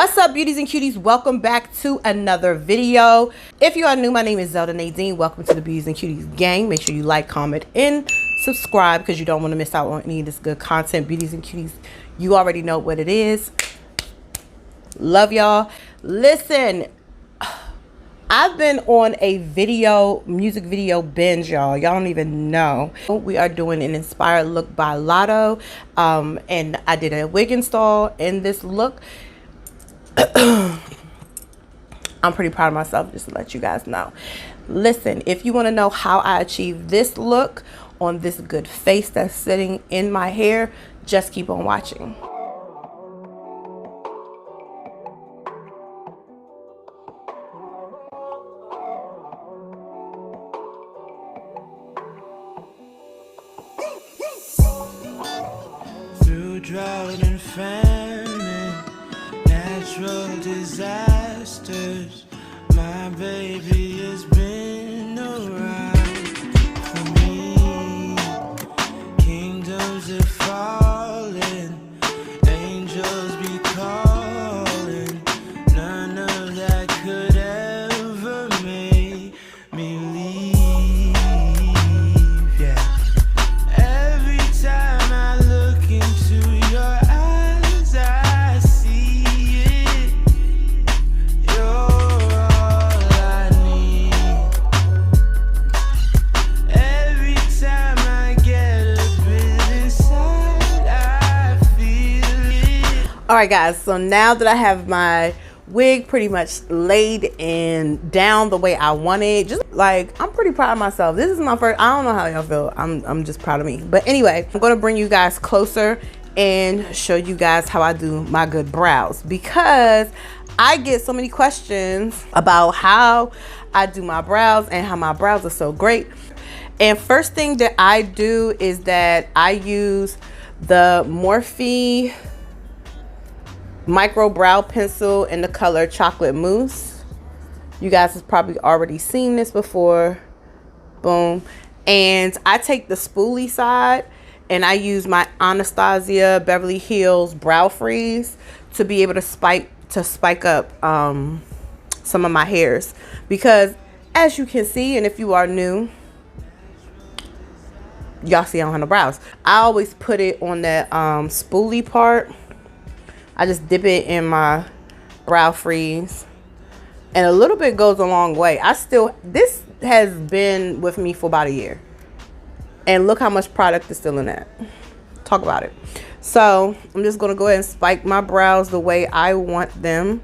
What's up, beauties and cuties? Welcome back to another video. If you are new, my name is Zelda Nadine. Welcome to the Beauties and Cuties gang. Make sure you like, comment, and subscribe because you don't want to miss out on any of this good content. Beauties and cuties, you already know what it is. Love y'all. Listen, I've been on a music video binge, y'all. Y'all don't even know. We are doing an inspired look by Latto, and I did a wig install in this look. I'm pretty proud of myself, just to let you guys know. Listen, if you want to know how I achieved this look on this good face that's sitting in my hair, just keep on watching. Through drought and famine, natural disasters, my baby has been around for me. Kingdoms are falling, angels be calling. None of that could ever make me leave. Yeah. Every time I look into your eyes, I see it. You're all I need. Every time I get a bit inside, I feel it. All right, guys, so now that I have my wig pretty much laid and down the way I want it, just like, I'm pretty proud of myself. This is my first, I don't know how y'all feel. I'm just proud of me. But anyway, I'm going to bring you guys closer and show you guys how I do my good brows, because I get so many questions about how I do my brows and how my brows are so great. And first thing that I do is that I use the Morphe micro brow pencil in the color Chocolate Mousse. You guys have probably already seen this before. Boom. And I take the spoolie side and I use my Anastasia Beverly Hills brow freeze to be able to spike up some of my hairs, because as you can see, and if you are new, y'all see I don't have no brows. I always put it on that spoolie part. I just dip it in my brow freeze, and a little bit goes a long way. This has been with me for about a year, and look how much product is still in that. Talk about it. So I'm just gonna go ahead and spike my brows the way I want them.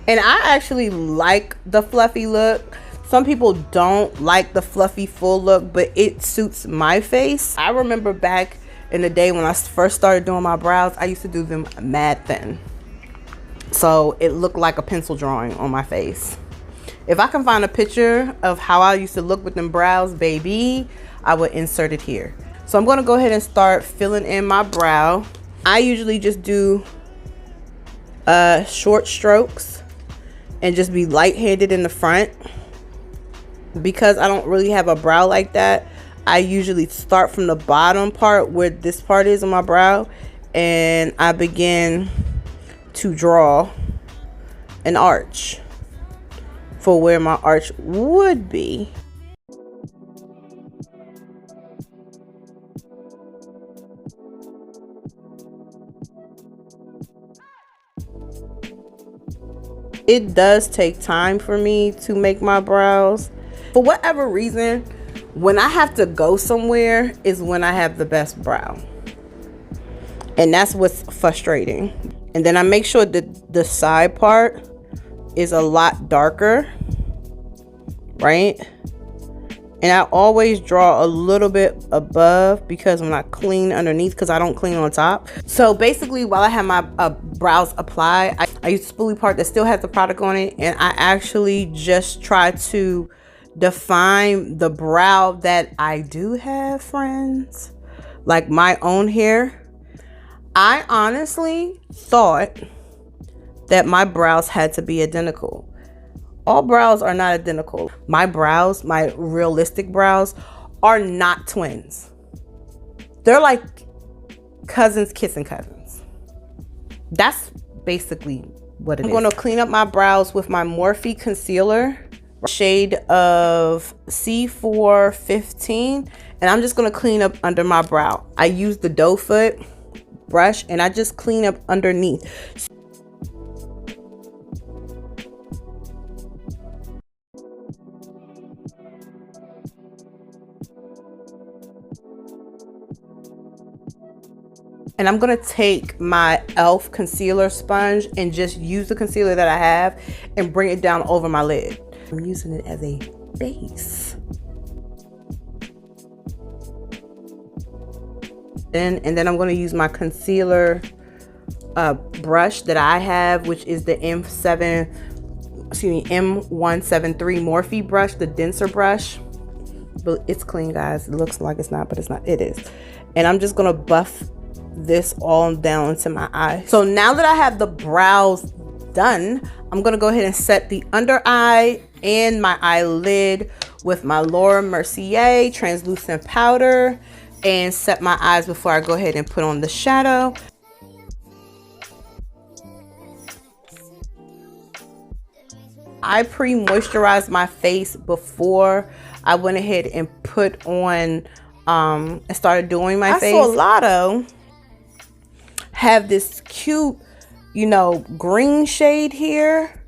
And I actually like the fluffy look. Some people don't like the fluffy full look, but it suits my face. I remember back in the day when I first started doing my brows, I used to do them mad thin, so it looked like a pencil drawing on my face. If I can find a picture of how I used to look with them brows, baby, I would insert it here. So I'm gonna go ahead and start filling in my brow. I usually just do short strokes and just be light-handed in the front. Because I don't really have a brow like that, I usually start from the bottom part where this part is on my brow, and I begin to draw an arch for where my arch would be. It does take time for me to make my brows. For whatever reason, when I have to go somewhere is when I have the best brow. And that's what's frustrating. And then I make sure that the side part is a lot darker, right? And I always draw a little bit above, because when I clean underneath, because I don't clean on top. So basically, while I have my brows applied, I use the spoolie part that still has the product on it, and I actually just try to define the brow that I do have, friends, like my own hair. I honestly thought that my brows had to be identical. All brows are not identical. My brows, my realistic brows, are not twins. They're like cousins kissing cousins. That's basically what it is. I'm going to clean up my brows with my Morphe concealer, shade of C415, and I'm just going to clean up under my brow. I use the doe foot brush and I just clean up underneath. And I'm gonna take my e.l.f. concealer sponge and just use the concealer that I have and bring it down over my lid. I'm using it as a base. And then I'm gonna use my concealer brush that I have, which is the M173 Morphe brush, the denser brush. But it's clean, guys. It looks like it's not, but it's not. It is. And I'm just gonna buff this all down into my eye. So now that I have the brows done, I'm gonna go ahead and set the under eye and my eyelid with my Laura Mercier translucent powder and set my eyes before I go ahead and put on the shadow. I pre-moisturized my face before I went ahead and put on and started doing my face. I saw Latto have this cute, you know, green shade here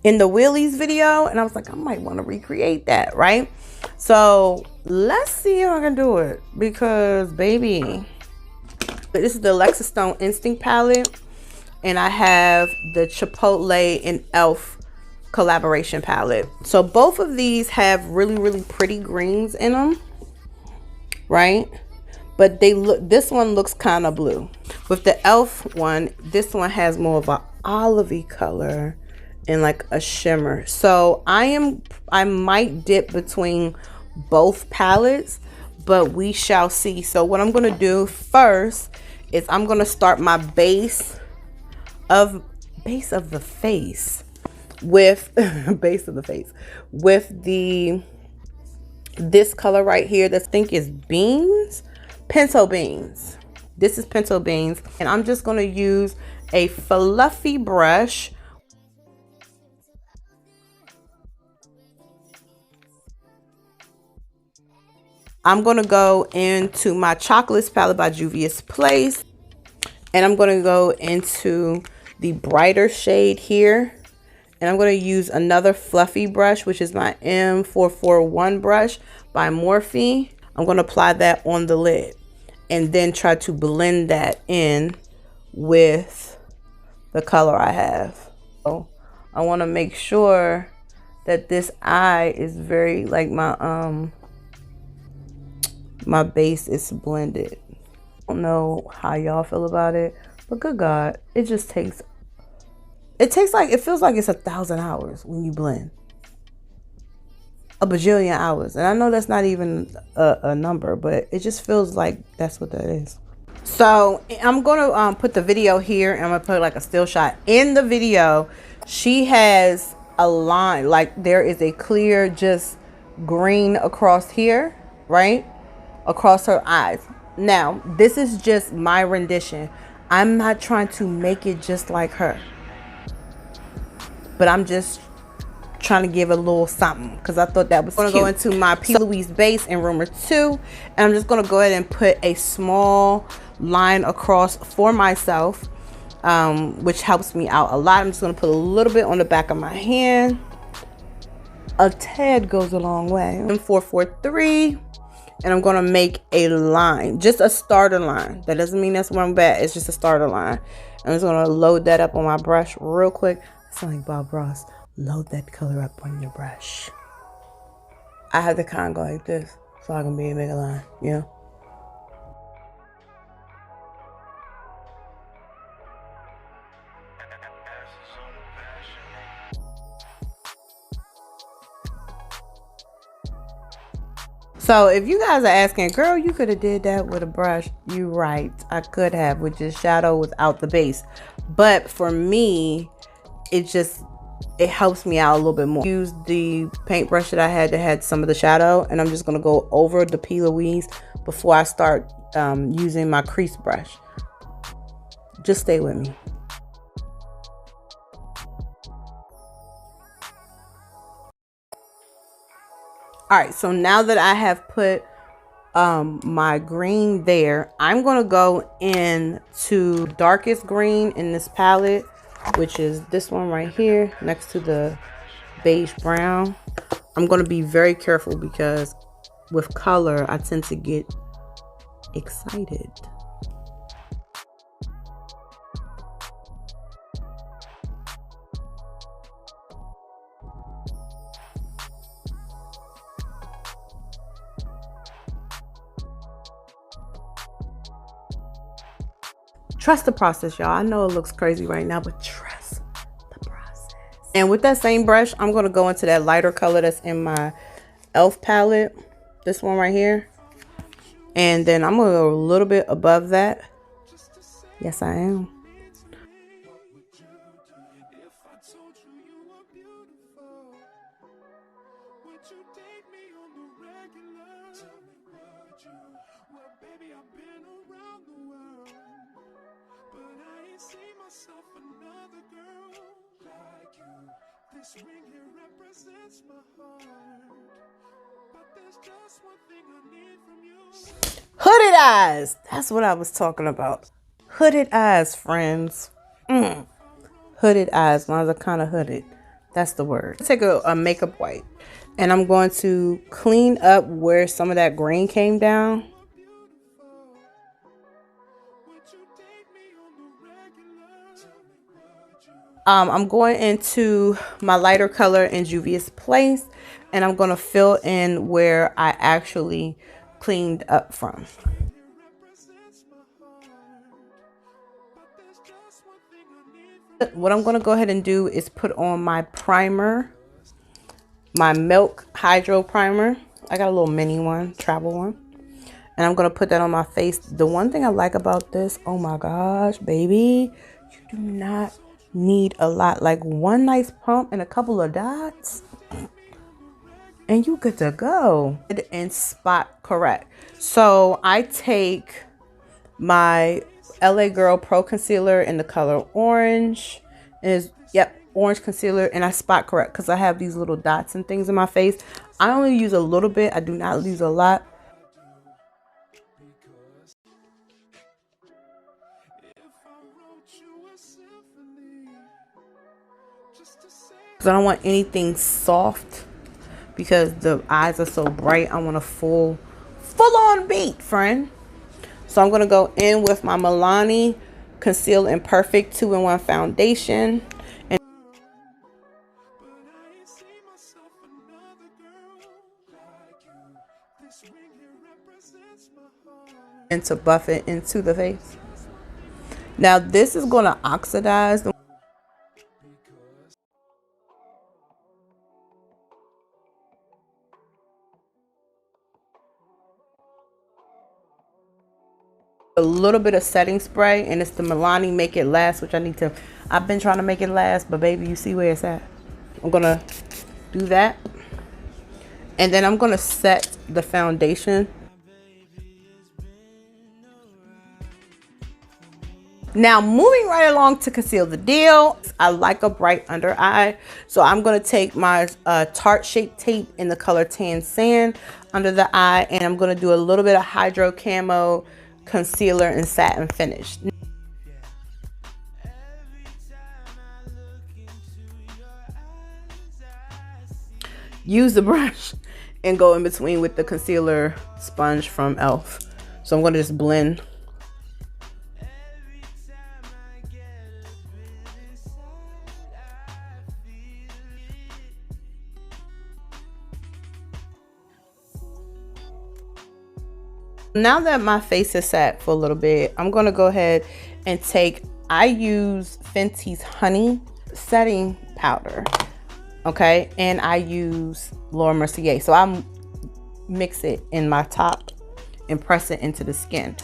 in the Wheelies video, and I was like, I might want to recreate that, right? So let's see if I can do it, because baby, this is the Alexa Stone Instinct palette, and I have the Chipotle and e.l.f. collaboration palette. So both of these have really, really pretty greens in them, right? But they look, this one looks kind of blue. With the e.l.f. one, this one has more of an olivey color and like a shimmer. So I might dip between both palettes, but we shall see. So what I'm gonna do first is I'm gonna start my base of the face with with this color right here that I think is pinto beans. This is pinto beans, and I'm just going to use a fluffy brush. I'm going to go into my Chocolates palette by Juvia's Place, and I'm going to go into the brighter shade here, and I'm going to use another fluffy brush, which is my M441 brush by Morphe. I'm going to apply that on the lid and then try to blend that in with the color I have. So I want to make sure that this eye is very, like, my my base is blended. I don't know how y'all feel about it, but good God, it just takes, it feels like it's 1,000 hours when you blend. A bajillion hours. And I know that's not even a number, but it just feels like that's what that is. So I'm gonna put the video here, and I'm gonna put like a still shot. In the video, she has a line, like there is a clear just green across here, right? Across her eyes. Now, this is just my rendition. I'm not trying to make it just like her, but I'm just trying to give a little something because I thought that was cute. I'm going to go into my P. Louise base in Rumor 2, and I'm just going to go ahead and put a small line across for myself, which helps me out a lot. I'm just going to put a little bit on the back of my hand. A tad goes a long way. M443, and I'm going to make a line, just a starter line. That doesn't mean that's where I'm at. It's just a starter line. I'm just going to load that up on my brush real quick. It's like Bob Ross. Load that color up on your brush. I have to kind of go like this so I can be a bigger line, you know? So if you guys are asking, girl, you could have did that with a brush. You're right. I could have, with just shadow without the base. But for me, it helps me out a little bit more. Use the paintbrush that I had some of the shadow, and I'm just gonna go over the P. Louise before I start using my crease brush. Just stay with me. All right, so now that I have put my green there, I'm gonna go into darkest green in this palette, which is this one right here next to the beige brown. I'm gonna be very careful because with color I tend to get excited. Trust the process, y'all. I know it looks crazy right now, but trust the process. And with that same brush, I'm going to go into that lighter color that's in my e.l.f. palette. This one right here. And then I'm going to go a little bit above that. Yes, I am. This ring here represents my heart, but there's just one thing I need from you. Hooded eyes. That's what I was talking about. Hooded eyes, friends. Hooded eyes. Mine are kind of hooded. That's the word. Take a makeup wipe, and I'm going to clean up where some of that green came down. I'm going into my lighter color in Juvia's Place, and I'm going to fill in where I actually cleaned up from. What I'm going to go ahead and do is put on my primer, my Milk Hydro Primer. I got a little mini one, travel one. And I'm going to put that on my face. The one thing I like about this, oh my gosh, baby, you do not need a lot. Like one nice pump and a couple of dots and you good to go. And spot correct. So I take my LA Girl Pro Concealer in the color orange. Orange concealer, and I spot correct because I have these little dots and things in my face. I only use a little bit. I do not use a lot. I don't want anything soft because the eyes are so bright. I want a full on beat, friend. So I'm going to go in with my Milani Conceal and Perfect 2-in-1 foundation. And to buff it into the face. Now this is going to oxidize. A little bit of setting spray, and it's the Milani Make It Last, which I've been trying to make it last, but baby, you see where it's at. I'm gonna do that, and then I'm gonna set the foundation. Now moving right along to conceal the deal, I like a bright under eye, so I'm gonna take my Tarte Shape Tape in the color Tan Sand under the eye, and I'm gonna do a little bit of Hydro Camo concealer and satin finish. Use the brush and go in between with the concealer sponge from e.l.f. So I'm going to just blend. Now that my face is set for a little bit, I'm going to go ahead and I use Fenty's Honey setting powder. Okay. And I use Laura Mercier. So I mix it in my top and press it into the skin.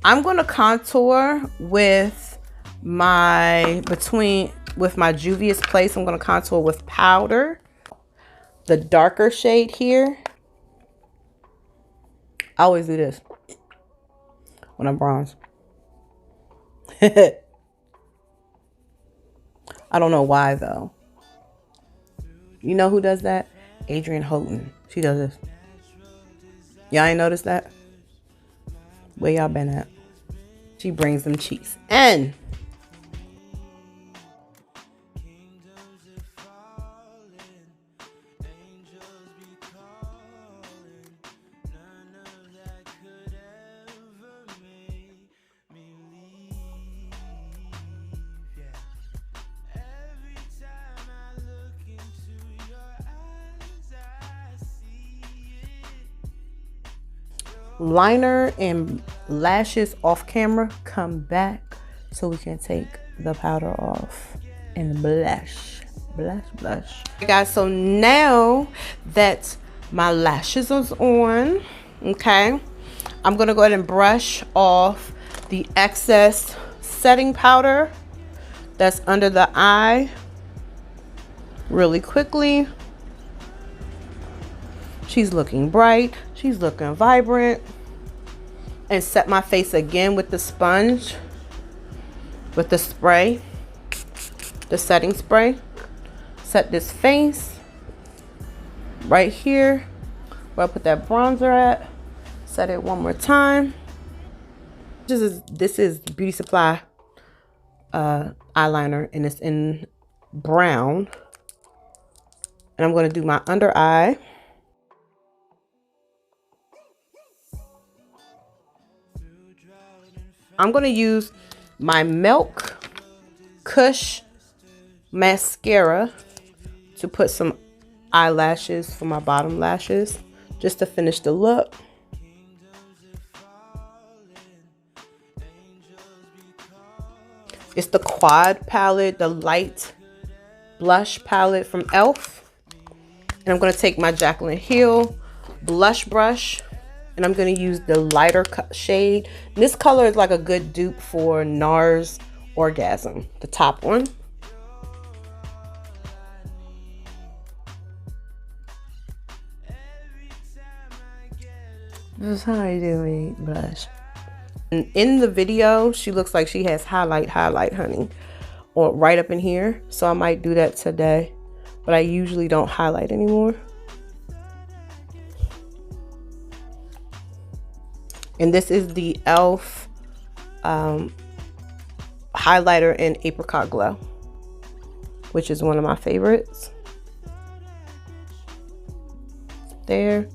I'm going to contour with my Juvia's Place. I'm going to contour with powder. the darker shade here. I always do this when I'm bronze. I don't know why though. You know who does that? Adrienne Houghton. She does this. Y'all ain't noticed that? Where y'all been at? She brings them cheeks in. Liner and lashes off camera. Come back so we can take the powder off and blush. Okay, guys, so now that my lashes is on, okay, I'm gonna go ahead and brush off the excess setting powder that's under the eye really quickly. She's looking bright. She's looking vibrant. And set my face again with the sponge, with the spray, the setting spray. Set this face right here where I put that bronzer at. Set it one more time. This is Beauty Supply eyeliner, and it's in brown. And I'm going to do my under eye. I'm going to use my Milk Kush mascara to put some eyelashes for my bottom lashes, just to finish the look. It's the Quad palette, the light blush palette from e.l.f. And I'm going to take my Jaclyn Hill blush brush, and I'm going to use the lighter shade. And this color is like a good dupe for NARS Orgasm, the top one. This is how I do it, blush. And in the video, she looks like she has highlight, honey, or right up in here. So I might do that today, but I usually don't highlight anymore. And this is the e.l.f. highlighter in Apricot Glow, which is one of my favorites. There.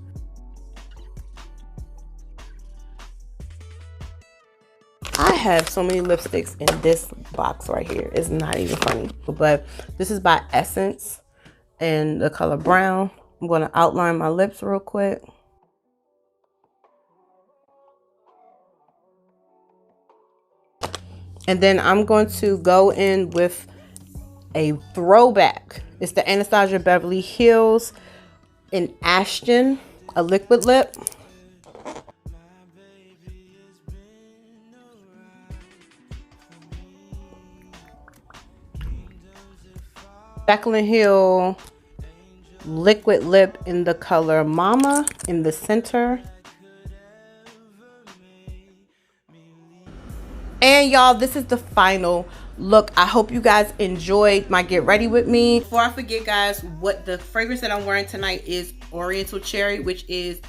I have so many lipsticks in this box right here. It's not even funny. But this is by Essence in the color brown. I'm going to outline my lips real quick. And then I'm going to go in with a throwback. It's the Anastasia Beverly Hills in Ashton, a liquid lip. Jaclyn Hill liquid lip in the color Mama in the center. And y'all, this is the final look. I hope you guys enjoyed my get ready with me. Before I forget, guys, what the fragrance that I'm wearing tonight is Oriental Cherry, which is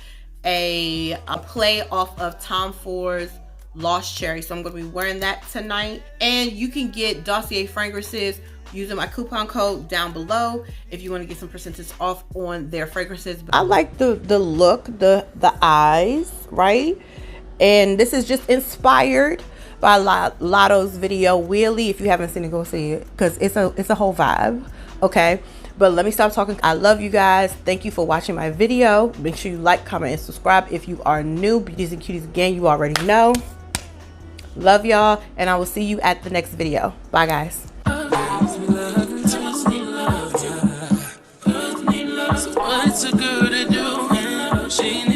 a play off of Tom Ford's Lost Cherry. So I'm going to be wearing that tonight. And you can get Dossier fragrances using my coupon code down below if you want to get some percentage off on their fragrances. I like the look, the eyes, right? And this is just inspired by Latto's video Wheelie. If you haven't seen it, go see it, because it's a whole vibe. Okay, but let me stop talking. I love you guys. Thank you for watching my video. Make sure you like, comment, and subscribe if you are new. Beauties and cuties, again, you already know. Love y'all, and I will see you at the next video. Bye, guys. What's a girl to do? She